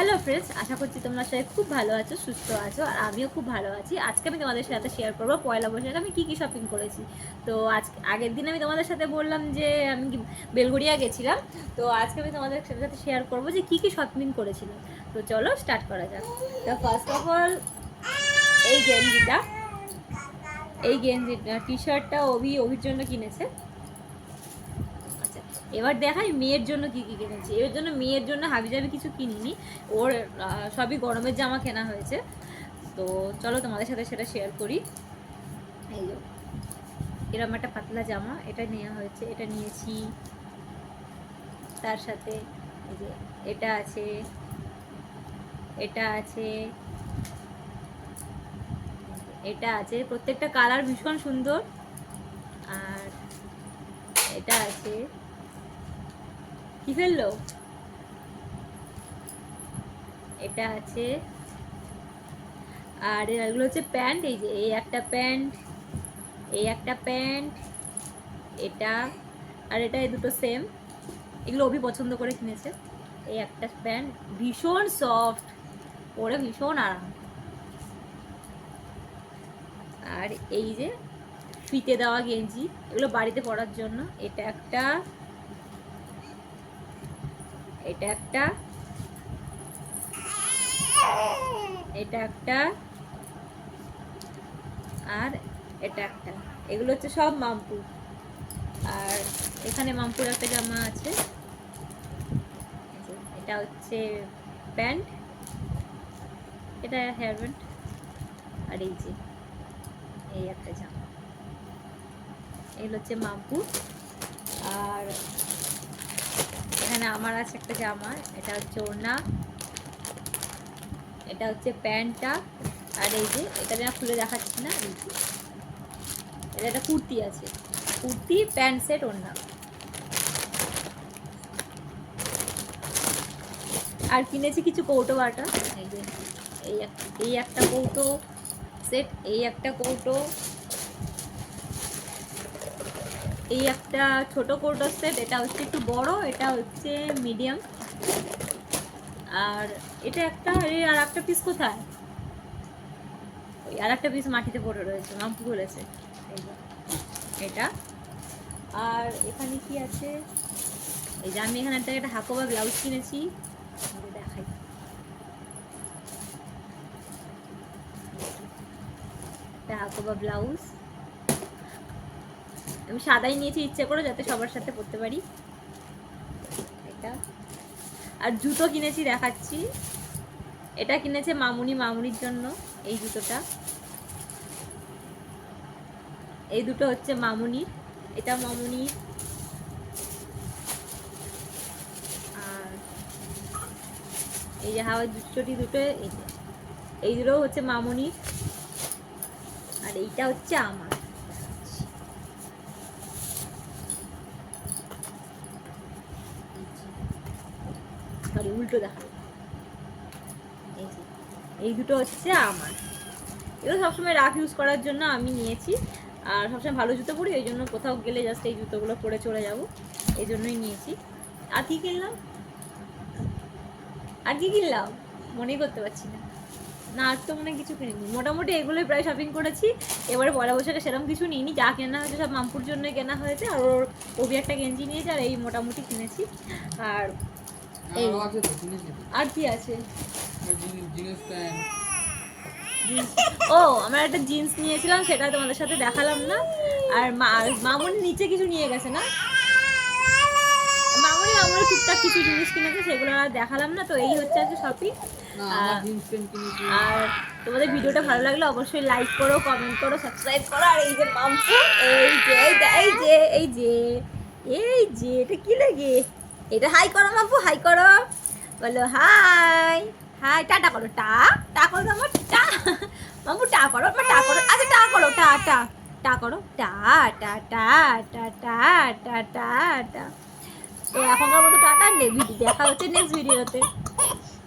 Hello friends, আশা করছি তোমরা সবাই খুব ভালো আছো, সুস্থ আছো, আর আমিও খুব ভালো আছি। আজকে আমি তোমাদের সাথে শেয়ার করবো পয়লা বৈশাখে আমি কী কী শপিং করেছি। তো আগের দিন আমি তোমাদের সাথে বললাম যে আমি বেলঘড়িয়া গেছিলাম। তো আজকে আমি তোমাদের সাথে শেয়ার করবো যে কী কী শপিং করেছিলাম। তো চলো স্টার্ট করা যাক। তো ফার্স্ট অফ অল এই গেঞ্জিটা টি শার্টটা অভির জন্য কিনেছে। এবার দেখাই মেয়ের জন্য কি কি কিনেছি। এর জন্য মেয়ের জন্য হাবিজাবি কিছু কিনিনি, ওর সবই গরমের জামা কেনা হয়েছে। তো চলো তোমাদের সাথে সেটা শেয়ার করি। এই যে এরকম একটা পাতলা জামা, এটা নেওয়া হয়েছে, এটা নিয়েছি। তার সাথে এই যে এটা আছে, এটা আছে, এটা আছে, প্রত্যেকটা কালার ভীষণ সুন্দর। আর এটা আছে, কি ফেললো, এটা আছে। আর এগুলো হচ্ছে প্যান্ট, এই যে এই একটা প্যান্ট, এই একটা প্যান্ট, এটা আর এটা, এই দুটো সেম। এগুলো অভি পছন্দ করে কিনেছে। এই একটা প্যান্ট ভীষণ সফট, পরে ভীষণ আরাম। আর এই যে ফিতে দেওয়া গেঞ্জি, এগুলো বাড়িতে পরার জন্য। এটা একটা, এটা একটা, এটা একটা, আর এটা একটা। এগুলো হচ্ছে সব মামপুর। আর এখানে মামপুর একটা জামা আছে, এটা হচ্ছে প্যান্ট, এটা হেয়ার ব্যান্ড। আর এই যে এই একটা জামা, এগুলো হচ্ছে মামপুর। আর এখানে আমার আছে একটা জামা, এটা হচ্ছে ওড়না, এটা হচ্ছে প্যান্টটা। আর এই যে এটা আমি খুলে দেখাচ্ছি না, এই যে এটা একটা কুর্তি আছে, কুর্তি, প্যান্ট সেট, ওড়না। আর কিনেছি কিছু কৌটো বাটা, এই যে এই একটা কৌটো সেট, এই একটা কৌটো, এই একটা ছোট কৌটো সেট, এটা হচ্ছে একটু বড়, এটা হচ্ছে মিডিয়াম। আর এটা একটা, আর একটা পিস কোথায়, ওই আর একটা পিস মাটিতে পড়ে রয়েছে, মাম্পু বলেছে। এটা। আর এখানে কি আছে, এই যে আমি এখানে একটা হাকোবা ব্লাউজ কিনেছি, দেখাই। এটা হাকোবা ব্লাউজ, আমি সাদাই নিয়েছি ইচ্ছে করে, যাতে সবার সাথে পরতে পারি। এটা। আর জুতো কিনেছি, দেখাচ্ছি। এটা কিনেছে মামুনির জন্য, এই জুতোটা। এই দুটো হচ্ছে মামুনির, এটা মামুনির। আর এই যে হাওয়াই চটি দুটো, এই দুটো হচ্ছে মামুনির। আর এইটা হচ্ছে আমার। সরি, উল্টো দেখা। এই দুটো হচ্ছে আমার। এগুলো সবসময় রাফ ইউজ করার জন্য আমি নিয়েছি। আর সবসময় ভালো জুতো পরি, এই জন্য কোথাও গেলে জাস্ট এই জুতোগুলো পরে চলে যাব, এই জন্যই নিয়েছি। আর কি কিনলাম, আর কি কিনলাম মনেই করতে পারছি না। না, আর তো মনে কিছু কিনিনি। মোটামুটি এগুলোই প্রায় শপিং করেছি। এবারে পয়লা বৈশাখে সেরকম কিছু নিইনি, যা কেনা হয়েছে সব মামপুর জন্যই কেনা হয়েছে। আর ওর কবি একটা গেঞ্জি নিয়েছে, আর এই মোটামুটি কিনেছি। আর এই আর কি আছে, ও আমরা একটা জিন্স নিয়েছিলাম, সেটা তোমাদের সাথে দেখালাম না। আর মামুনি নিচে কিছু নিয়ে গেছে না, মামুনি টুকটাক কিছু জিনিস কিনেছে, সেগুলো আর দেখালাম না। তো এই হচ্ছে আজকে শপিং। আর তোমাদের ভিডিওটা ভালো লাগলে অবশ্যই লাইক করো, কমেন্ট করো, সাবস্ক্রাইব করো। আর এই যে মামপু, এই যে এই যে এই যে এই যে এটা কি লাগে, এটা হাই করো মামপু, হাই করো, বলো হাই, হাই, টাটা করো, টা করো আমার, টা মামপু, টা করো, টা করো, আচ্ছা টা করো, টা টা টা করো, টা টা টা টা টা টা টা টা। তো এখনকার মতো টাটা, দেখা হচ্ছে নেক্সট ভিডিওতে।